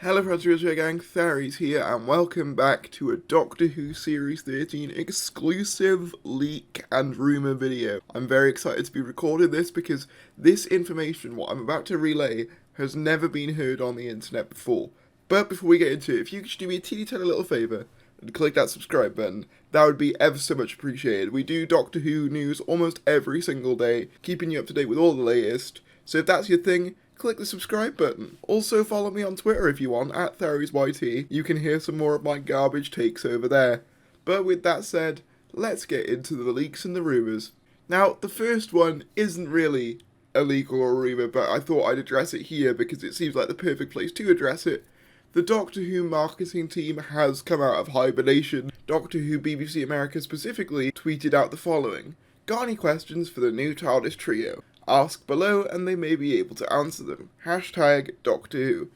Hello friends, gang, Tharries here, and welcome back to a Doctor Who Series 13 exclusive leak and rumour video. I'm very excited to be recording this because this information, what I'm about to relay, has never been heard on the internet before. But before we get into it, if you could do me a teeny tiny little favour and click that subscribe button, that would be ever so much appreciated. We do Doctor Who news almost every single day, keeping you up to date with all the latest, so if that's your thing, click the subscribe button. Also follow me on Twitter if you want, at TharriesYT. You can hear some more of my garbage takes over there. But with that said, let's get into the leaks and the rumours. Now, the first one isn't really a leak or a rumour, but I thought I'd address it here because it seems like the perfect place to address it. The Doctor Who marketing team has come out of hibernation. Doctor Who BBC America specifically tweeted out the following: "Got any questions for the new TARDIS trio? Ask below and they may be able to answer them. Hashtag Doctor Who."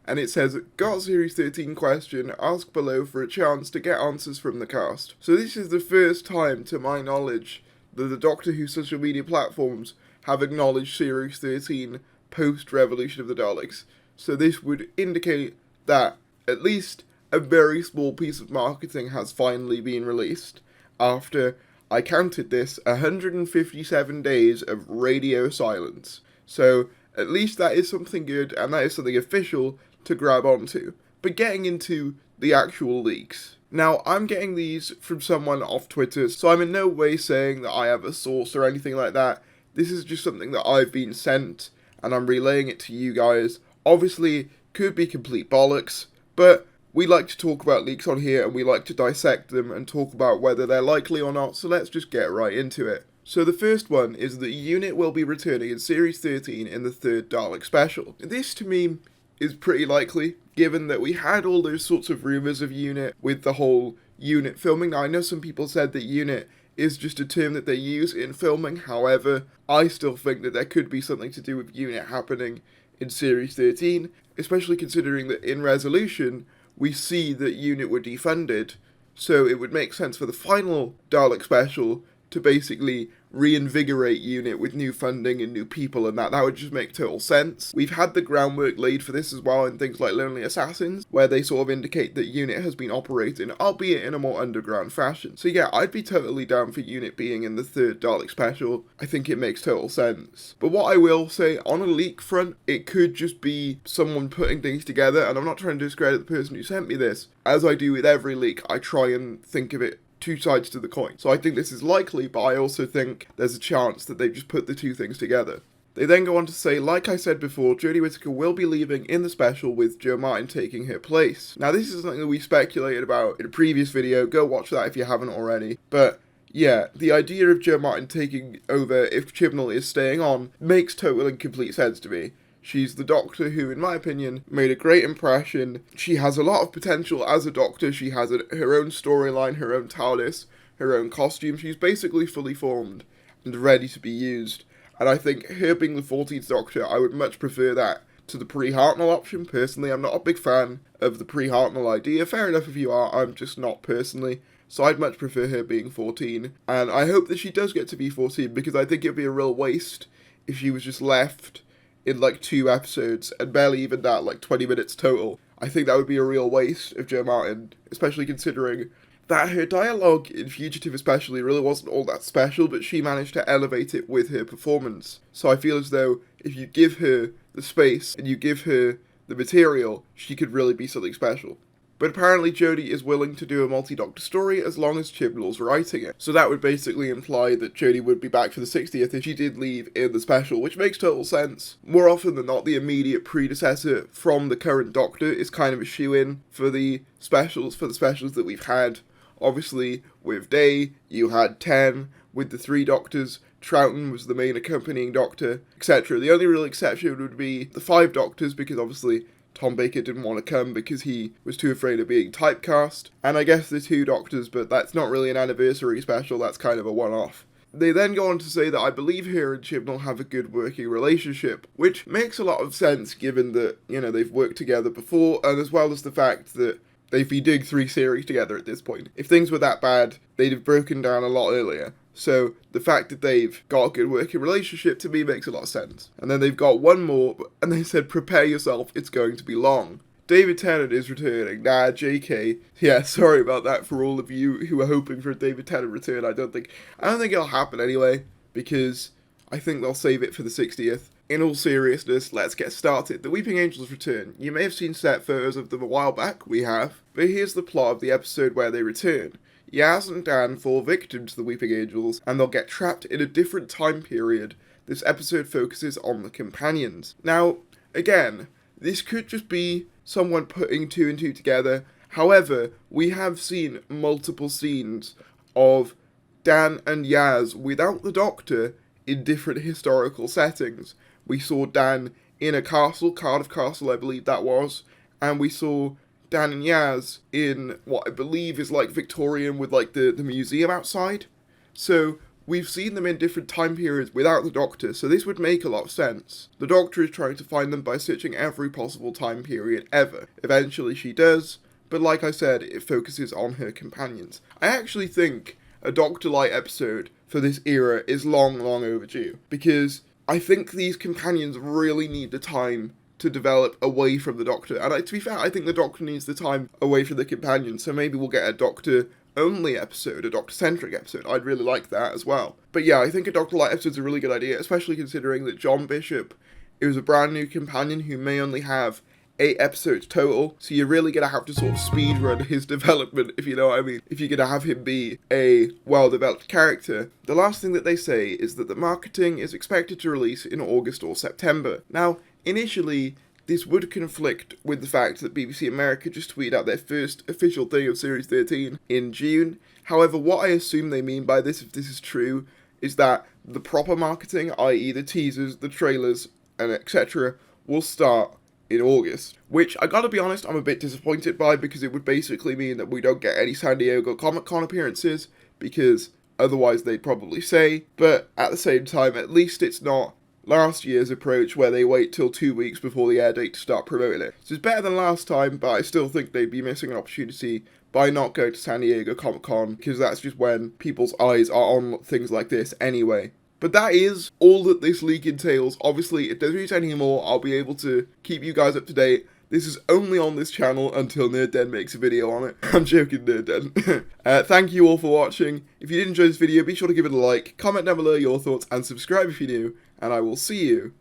And it says, "Got Series 13 question, ask below for a chance to get answers from the cast." So this is the first time, to my knowledge, that the Doctor Who social media platforms have acknowledged Series 13 post-Revolution of the Daleks. So this would indicate that at least a very small piece of marketing has finally been released after, I counted this, 157 days of radio silence. So at least that is something good, and that is something official to grab onto. But getting into the actual leaks. Now, I'm getting these from someone off Twitter, so I'm in no way saying that I have a source or anything like that. This is just something that I've been sent, and I'm relaying it to you guys. Obviously, could be complete bollocks, but we like to talk about leaks on here, and we like to dissect them and talk about whether they're likely or not, so let's just get right into it. So the first one is that UNIT will be returning in Series 13 in the third Dalek special. This, to me, is pretty likely, given that we had all those sorts of rumours of UNIT with the whole UNIT filming. Now, I know some people said that UNIT is just a term that they use in filming, however, I still think that there could be something to do with UNIT happening in Series 13, especially considering that in Resolution, we see that UNIT were defunded, so it would make sense for the final Dalek special to basically reinvigorate UNIT with new funding and new people, and that would just make total sense. We've had the groundwork laid for this as well in things like Lonely Assassins, where they sort of indicate that UNIT has been operating, albeit in a more underground fashion. So yeah, I'd be totally down for UNIT being in the third Dalek special. I think it makes total sense. But what I will say, on a leak front, it could just be someone putting things together, and I'm not trying to discredit the person who sent me this. As I do with every leak, I try and think of it two sides to the coin. So I think this is likely, but I also think there's a chance that they've just put the two things together. They then go on to say, like I said before, Jodie Whittaker will be leaving in the special with Jo Martin taking her place. Now this is something that we speculated about in a previous video, go watch that if you haven't already, but yeah, the idea of Jo Martin taking over if Chibnall is staying on makes total and complete sense to me. She's the Doctor who, in my opinion, made a great impression. She has a lot of potential as a Doctor. She has her own storyline, her own TARDIS, her own costume. She's basically fully formed and ready to be used. And I think her being the 14th Doctor, I would much prefer that to the pre-Hartnell option. Personally, I'm not a big fan of the pre-Hartnell idea. Fair enough if you are, I'm just not personally. So I'd much prefer her being 14. And I hope that she does get to be 14, because I think it would be a real waste if she was just left in like 2 episodes, and barely even that, like 20 minutes total. I think that would be a real waste of Jo Martin, especially considering that her dialogue in Fugitive especially really wasn't all that special, but she managed to elevate it with her performance. So I feel as though if you give her the space and you give her the material, she could really be something special. But apparently Jodie is willing to do a multi-Doctor story as long as Chibnall's writing it. So that would basically imply that Jodie would be back for the 60th if she did leave in the special, which makes total sense. More often than not, the immediate predecessor from the current Doctor is kind of a shoo-in for the specials that we've had. Obviously, with Day, you had 10. With the 3 Doctors, Troughton was the main accompanying Doctor, etc. The only real exception would be the 5 Doctors, because obviously Tom Baker didn't want to come because he was too afraid of being typecast. And I guess the 2 Doctors, but that's not really an anniversary special, that's kind of a one-off. They then go on to say that I believe her and Chibnall have a good working relationship, which makes a lot of sense given that, you know, they've worked together before, and as well as the fact that they've been doing 3 series together at this point. If things were that bad, they'd have broken down a lot earlier. So the fact that they've got a good working relationship to me makes a lot of sense. And then they've got one more, and they said, prepare yourself, it's going to be long. David Tennant is returning. Nah, JK. Yeah, sorry about that for all of you who are hoping for a David Tennant return. I don't think it'll happen anyway, because I think they'll save it for the 60th. In all seriousness, let's get started. The Weeping Angels return. You may have seen set photos of them a while back, we have, but here's the plot of the episode where they return. Yaz and Dan fall victim to the Weeping Angels, and they'll get trapped in a different time period. This episode focuses on the companions. Now, again, this could just be someone putting two and two together. However, we have seen multiple scenes of Dan and Yaz without the Doctor in different historical settings. We saw Dan in a castle, Cardiff Castle I believe that was, and we saw Dan and Yaz in what I believe is like Victorian with like the museum outside. So we've seen them in different time periods without the Doctor, so this would make a lot of sense. The Doctor is trying to find them by searching every possible time period ever. Eventually she does, but like I said, it focuses on her companions. I actually think a Doctor Light episode for this era is long overdue, because I think these companions really need the time to develop away from the Doctor. And to be fair, I think the Doctor needs the time away from the companions, so maybe we'll get a Doctor-only episode, a Doctor-centric episode. I'd really like that as well. But yeah, I think a Doctor Light episode's a really good idea, especially considering that John Bishop is a brand new companion who may only have 8 episodes total, so you're really going to have to sort of speedrun his development, if you know what I mean, if you're going to have him be a well-developed character. The last thing that they say is that the marketing is expected to release in August or September. Now, initially, this would conflict with the fact that BBC America just tweeted out their first official thing of Series 13 in June. However, what I assume they mean by this, if this is true, is that the proper marketing, i.e. the teasers, the trailers, and etc., will start in August, which I gotta be honest, I'm a bit disappointed by, because it would basically mean that we don't get any San Diego Comic-Con appearances, because otherwise they'd probably say, but at the same time, at least it's not last year's approach where they wait till 2 weeks before the air date to start promoting it. So it's better than last time, but I still think they'd be missing an opportunity by not going to San Diego Comic-Con, because that's just when people's eyes are on things like this anyway. But that is all that this leak entails. Obviously, if there's any more, I'll be able to keep you guys up to date. This is only on this channel until Nerd Den makes a video on it. I'm joking, Nerd Den. Thank you all for watching. If you did enjoy this video, be sure to give it a like, comment down below your thoughts, and subscribe if you're new, and I will see you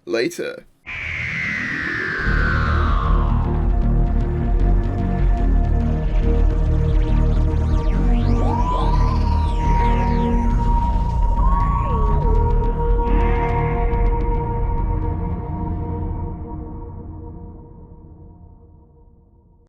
later.